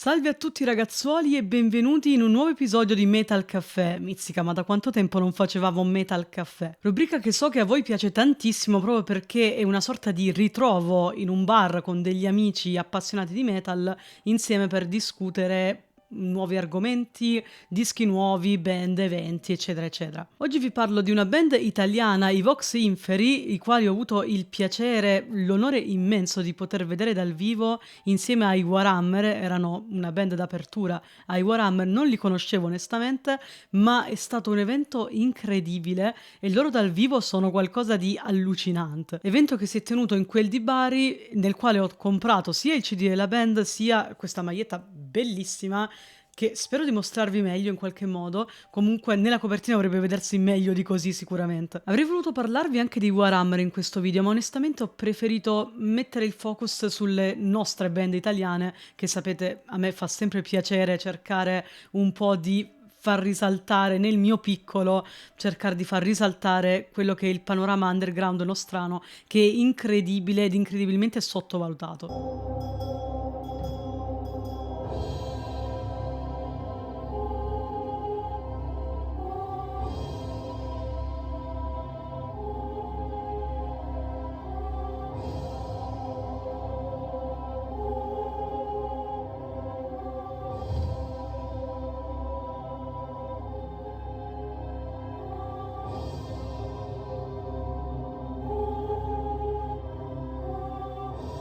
Salve a tutti ragazzuoli e benvenuti in un nuovo episodio di Metal Caffè. Mizzica, ma da quanto tempo non facevamo Metal Caffè? Rubrica che so che a voi piace tantissimo proprio perché è una sorta di ritrovo in un bar con degli amici appassionati di metal insieme per discutere nuovi argomenti, dischi nuovi, band, eventi, eccetera, eccetera. Oggi vi parlo di una band italiana, i Vox Inferi, i quali ho avuto il piacere, l'onore immenso di poter vedere dal vivo insieme ai Warhammer. Erano una band d'apertura ai Warhammer, non li conoscevo onestamente, ma è stato un evento incredibile e loro dal vivo sono qualcosa di allucinante. Evento che si è tenuto in quel di Bari, nel quale ho comprato sia il CD della band sia questa maglietta bellissima che spero di mostrarvi meglio in qualche modo. Comunque nella copertina dovrebbe vedersi meglio di così sicuramente. Avrei voluto parlarvi anche di Warhammer in questo video, ma onestamente ho preferito mettere il focus sulle nostre band italiane, che sapete a me fa sempre piacere cercare un po' di far risaltare nel mio piccolo, cercare di far risaltare quello che è il panorama underground nostrano, che è incredibile ed incredibilmente sottovalutato.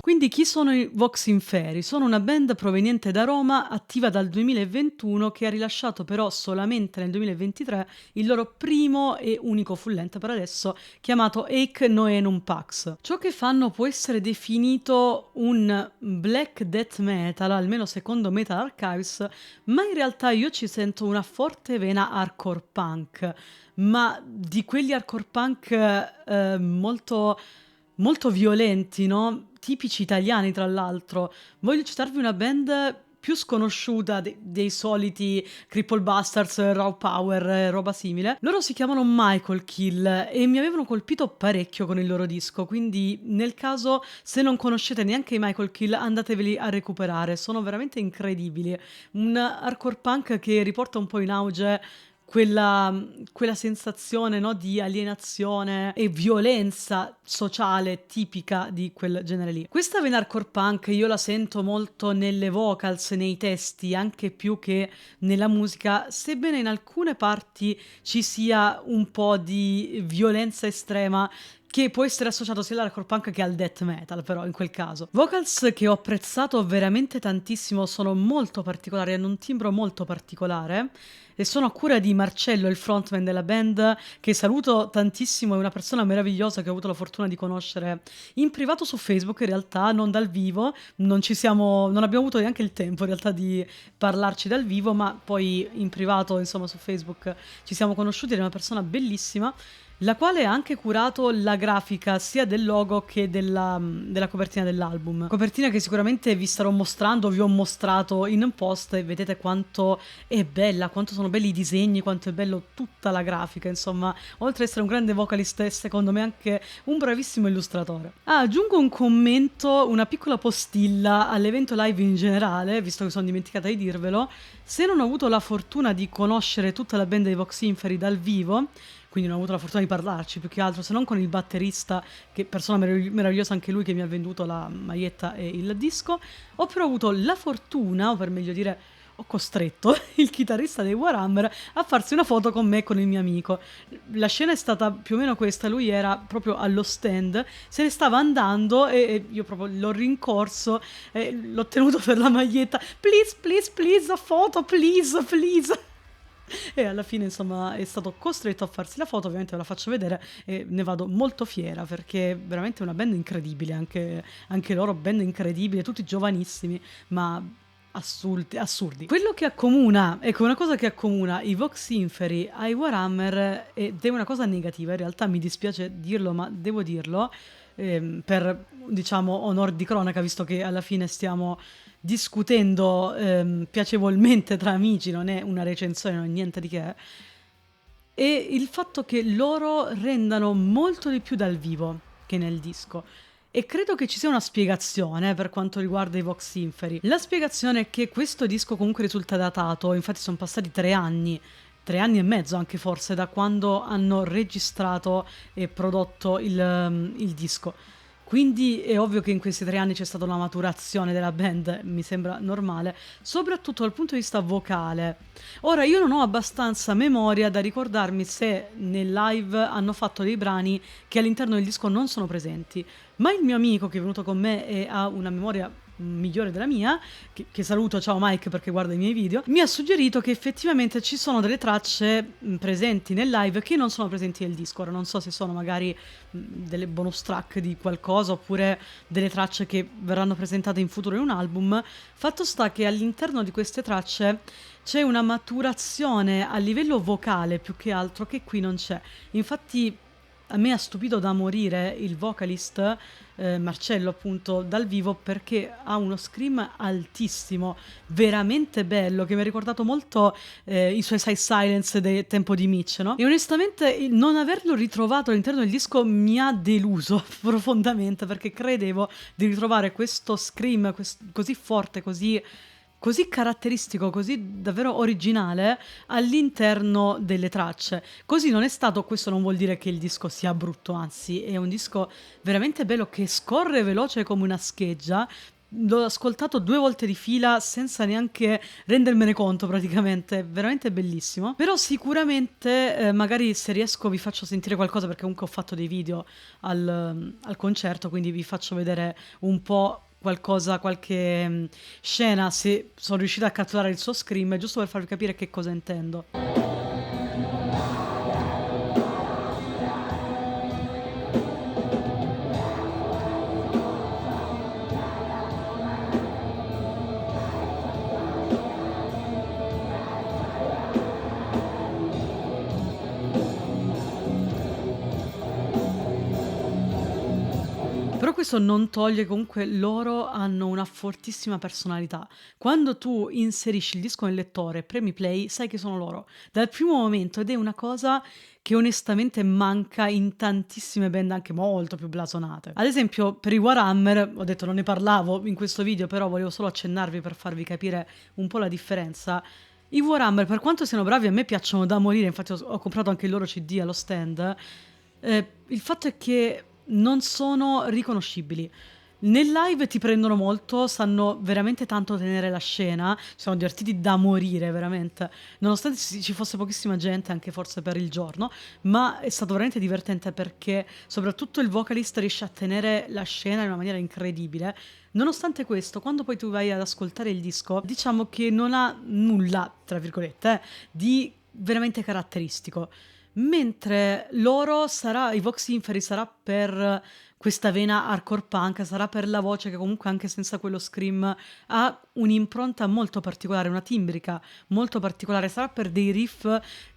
Quindi chi sono i Vox Inferi? Sono una band proveniente da Roma, attiva dal 2021, che ha rilasciato però solamente nel 2023 il loro primo e unico full length per adesso, chiamato Eik Noenum Pax. Ciò che fanno può essere definito un black death metal, almeno secondo Metal Archives, ma in realtà io ci sento una forte vena hardcore punk, ma di quegli hardcore punk molto molto violenti, no, tipici italiani tra l'altro. Voglio citarvi una band più sconosciuta dei soliti Cripple Bastards, Raw Power, roba simile. Loro si chiamano Michael Kill e mi avevano colpito parecchio con il loro disco, quindi nel caso, se non conoscete neanche i Michael Kill, andateveli a recuperare, sono veramente incredibili. Un hardcore punk che riporta un po' in auge quella sensazione, no, di alienazione e violenza sociale tipica di quel genere lì. Questa vena hardcore punk io la sento molto nelle vocals, nei testi, anche più che nella musica, sebbene in alcune parti ci sia un po' di violenza estrema che può essere associato sia all'hardcore punk che al death metal, però in quel caso. Vocals che ho apprezzato veramente tantissimo, sono molto particolari, hanno un timbro molto particolare e sono a cura di Marcello, il frontman della band, che saluto tantissimo, è una persona meravigliosa che ho avuto la fortuna di conoscere in privato su Facebook, in realtà non dal vivo, non abbiamo avuto neanche il tempo in realtà di parlarci dal vivo, ma poi in privato, insomma, su Facebook ci siamo conosciuti, è una persona bellissima, la quale ha anche curato la grafica sia del logo che della copertina dell'album. Copertina che sicuramente vi starò mostrando, vi ho mostrato in post e vedete quanto è bella, quanto sono belli i disegni, quanto è bello tutta la grafica, insomma, oltre ad essere un grande vocalist è secondo me anche un bravissimo illustratore. Aggiungo un commento, una piccola postilla all'evento live in generale, visto che sono dimenticata di dirvelo. Se non ho avuto la fortuna di conoscere tutta la band dei Vox Inferi dal vivo, quindi non ho avuto la fortuna di parlarci più che altro, se non con il batterista, che persona meravigliosa anche lui, che mi ha venduto la maglietta e il disco, ho però avuto la fortuna, o per meglio dire ho costretto il chitarrista dei Warhammer a farsi una foto con me e con il mio amico. La scena è stata più o meno questa: lui era proprio allo stand, se ne stava andando e io proprio l'ho rincorso e l'ho tenuto per la maglietta. Please, please, please, a foto, please, please. E alla fine, insomma, è stato costretto a farsi la foto, ovviamente ve la faccio vedere e ne vado molto fiera perché è veramente una band incredibile, anche loro band incredibile, tutti giovanissimi, ma assurdi. Quello che accomuna, ecco, una cosa che accomuna i Vox Inferi ai Warhammer, ed è una cosa negativa, in realtà mi dispiace dirlo, ma devo dirlo, per, diciamo, onor di cronaca, visto che alla fine stiamo discutendo piacevolmente tra amici, non è una recensione, non è niente di che, e il fatto che loro rendano molto di più dal vivo che nel disco. e credo che ci sia una spiegazione per quanto riguarda i Vox Inferi. La spiegazione è che questo disco comunque risulta datato, infatti sono passati 3 anni. 3 anni e mezzo anche forse da quando hanno registrato e prodotto il disco. Quindi è ovvio che in questi 3 anni c'è stata una maturazione della band, mi sembra normale, soprattutto dal punto di vista vocale. Ora, io non ho abbastanza memoria da ricordarmi se nel live hanno fatto dei brani che all'interno del disco non sono presenti, ma il mio amico che è venuto con me e ha una memoria migliore della mia, che saluto, ciao Mike perché guarda i miei video, mi ha suggerito che effettivamente ci sono delle tracce presenti nel live che non sono presenti nel disco. Ora non so se sono magari delle bonus track di qualcosa oppure delle tracce che verranno presentate in futuro in un album. Fatto sta che all'interno di queste tracce c'è una maturazione a livello vocale più che altro che qui non c'è. Infatti a me ha stupito da morire il vocalist Marcello appunto dal vivo, perché ha uno scream altissimo, veramente bello, che mi ha ricordato molto i suoi Side Silence del tempo di Mitch, no? E onestamente non averlo ritrovato all'interno del disco mi ha deluso profondamente, perché credevo di ritrovare questo scream così forte, così caratteristico, così davvero originale all'interno delle tracce. Così non è stato, questo non vuol dire che il disco sia brutto, anzi è un disco veramente bello che scorre veloce come una scheggia. L'ho ascoltato 2 volte di fila senza neanche rendermene conto praticamente, veramente bellissimo. Però sicuramente magari se riesco vi faccio sentire qualcosa, perché comunque ho fatto dei video al concerto, quindi vi faccio vedere un po' qualcosa, qualche scena, se sono riuscita a catturare il suo scream, giusto per farvi capire che cosa intendo. Però questo non toglie che comunque loro hanno una fortissima personalità. Quando tu inserisci il disco nel lettore, premi play, sai che sono loro dal primo momento, ed è una cosa che onestamente manca in tantissime band anche molto più blasonate. Ad esempio per i Warhammer, ho detto non ne parlavo in questo video, però volevo solo accennarvi per farvi capire un po' la differenza. I Warhammer, per quanto siano bravi, a me piacciono da morire, infatti ho comprato anche il loro CD allo stand. Il fatto è che non sono riconoscibili. Nel live ti prendono molto, sanno veramente tanto tenere la scena, ci siamo divertiti da morire veramente, nonostante ci fosse pochissima gente, anche forse per il giorno, ma è stato veramente divertente perché soprattutto il vocalist riesce a tenere la scena in una maniera incredibile. Nonostante questo, quando poi tu vai ad ascoltare il disco, diciamo che non ha nulla, tra virgolette, di veramente caratteristico. Mentre loro sarà, i Vox Inferi sarà per questa vena hardcore punk, sarà per la voce che comunque anche senza quello scream ha un'impronta molto particolare, una timbrica molto particolare, sarà per dei riff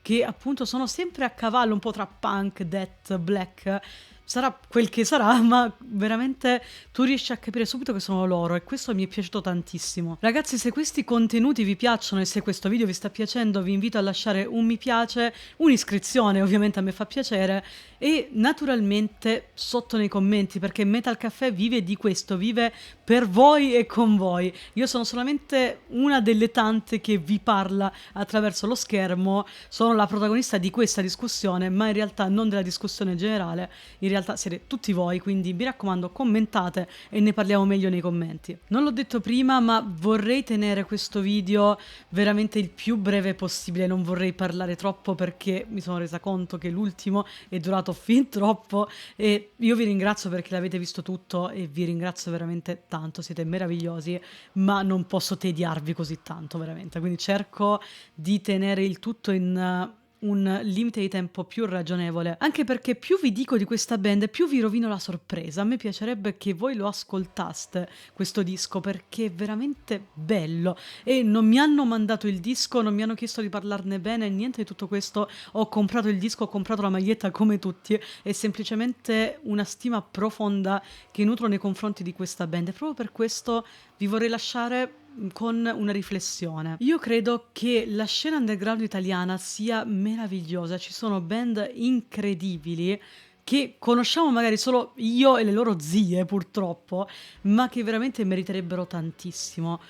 che appunto sono sempre a cavallo un po' tra punk, death, black. Sarà quel che sarà, ma veramente tu riesci a capire subito che sono loro, e questo mi è piaciuto tantissimo. Ragazzi, se questi contenuti vi piacciono e se questo video vi sta piacendo, vi invito a lasciare un mi piace, un'iscrizione, ovviamente a me fa piacere, e naturalmente sotto nei commenti, perché Metal Caffè vive di questo, vive per voi e con voi. Io sono solamente una delle tante che vi parla attraverso lo schermo, sono la protagonista di questa discussione, ma in realtà non della discussione generale, in realtà siete tutti voi, quindi mi raccomando, commentate e ne parliamo meglio nei commenti. Non l'ho detto prima, ma vorrei tenere questo video veramente il più breve possibile, non vorrei parlare troppo perché mi sono resa conto che l'ultimo è durato fin troppo, e io vi ringrazio perché l'avete visto tutto e vi ringrazio veramente tanto, siete meravigliosi, ma non posso tediarvi così tanto veramente, quindi cerco di tenere il tutto in un limite di tempo più ragionevole, anche perché più vi dico di questa band più vi rovino la sorpresa. A me piacerebbe che voi lo ascoltaste questo disco, perché è veramente bello, e non mi hanno mandato il disco, non mi hanno chiesto di parlarne bene, niente di tutto questo. Ho comprato il disco, ho comprato la maglietta come tutti, è semplicemente una stima profonda che nutro nei confronti di questa band, e proprio per questo vi vorrei lasciare con una riflessione. Io credo che la scena underground italiana sia meravigliosa, ci sono band incredibili che conosciamo magari solo io e le loro zie purtroppo, ma che veramente meriterebbero tantissimo.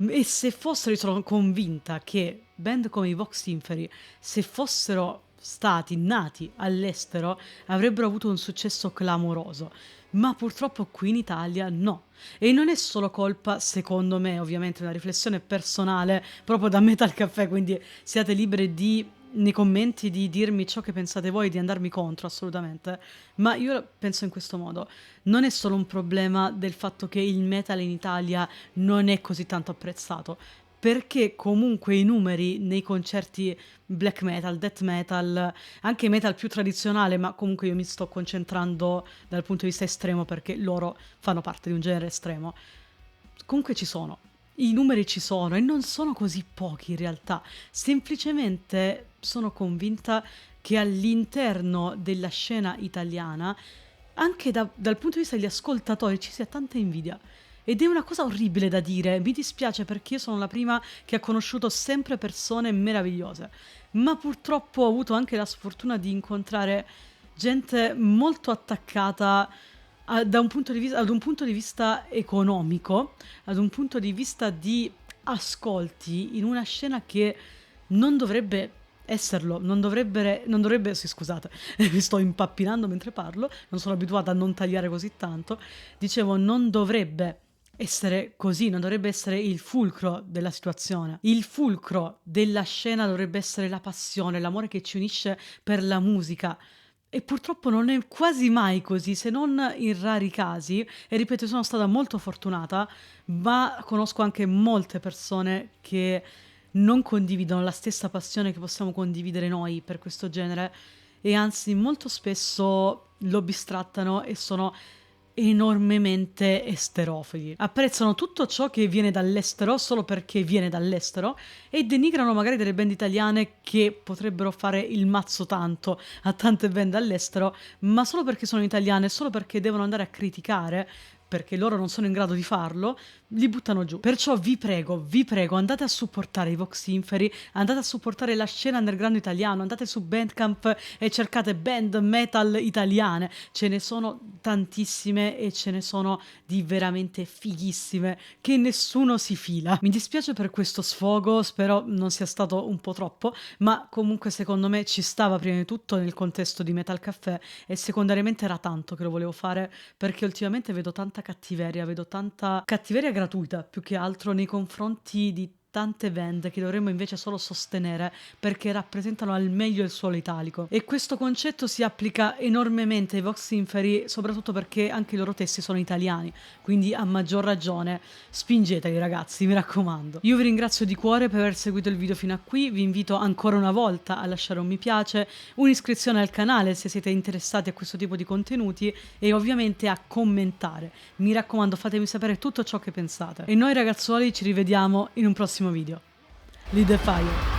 E se fossero, io sono convinta che band come i Vox Inferi, se fossero stati nati all'estero, avrebbero avuto un successo clamoroso. Ma purtroppo qui in Italia no. E non è solo colpa, secondo me, ovviamente, una riflessione personale proprio da Metal Caffè, quindi siate liberi di nei commenti di dirmi ciò che pensate voi, di andarmi contro assolutamente, ma io penso in questo modo: non è solo un problema del fatto che il metal in Italia non è così tanto apprezzato, perché comunque i numeri nei concerti black metal, death metal, anche metal più tradizionale, ma comunque io mi sto concentrando dal punto di vista estremo perché loro fanno parte di un genere estremo, comunque ci sono. I numeri ci sono e non sono così pochi in realtà. Semplicemente sono convinta che all'interno della scena italiana, anche dal punto di vista degli ascoltatori, ci sia tanta invidia. Ed è una cosa orribile da dire, mi dispiace perché io sono la prima che ha conosciuto sempre persone meravigliose, ma purtroppo ho avuto anche la sfortuna di incontrare gente molto attaccata da un punto di vista, ad un punto di vista economico, ad un punto di vista di ascolti in una scena che non dovrebbe esserlo, non dovrebbe, sì, scusate, mi sto impappinando mentre parlo, non sono abituata a non tagliare così tanto, dicevo non dovrebbe essere così, non dovrebbe essere il fulcro della situazione. Il fulcro della scena dovrebbe essere la passione, l'amore che ci unisce per la musica. E purtroppo non è quasi mai così, se non in rari casi, e ripeto, sono stata molto fortunata, ma conosco anche molte persone che non condividono la stessa passione che possiamo condividere noi per questo genere e anzi molto spesso lo bistrattano e sono enormemente esterofili. Apprezzano tutto ciò che viene dall'estero solo perché viene dall'estero e denigrano magari delle band italiane che potrebbero fare il mazzo tanto a tante band all'estero, ma solo perché sono italiane, solo perché devono andare a criticare, perché loro non sono in grado di farlo, li buttano giù. Perciò vi prego, andate a supportare i Vox Inferi, andate a supportare la scena underground italiano, andate su Bandcamp e cercate band metal italiane. Ce ne sono tantissime e ce ne sono di veramente fighissime che nessuno si fila. Mi dispiace per questo sfogo, spero non sia stato un po' troppo, ma comunque secondo me ci stava prima di tutto nel contesto di Metal Caffè e secondariamente era tanto che lo volevo fare perché ultimamente vedo tanta cattiveria, vedo tanta cattiveria gratuita più che altro nei confronti di tante band che dovremmo invece solo sostenere perché rappresentano al meglio il suolo italico. E questo concetto si applica enormemente ai Vox Inferi, soprattutto perché anche i loro testi sono italiani, quindi a maggior ragione spingeteli ragazzi, mi raccomando. Io vi ringrazio di cuore per aver seguito il video fino a qui, vi invito ancora una volta a lasciare un mi piace, un'iscrizione al canale se siete interessati a questo tipo di contenuti e ovviamente a commentare. Mi raccomando, fatemi sapere tutto ciò che pensate. E noi ragazzuoli ci rivediamo in un prossimo video. Lead the fire!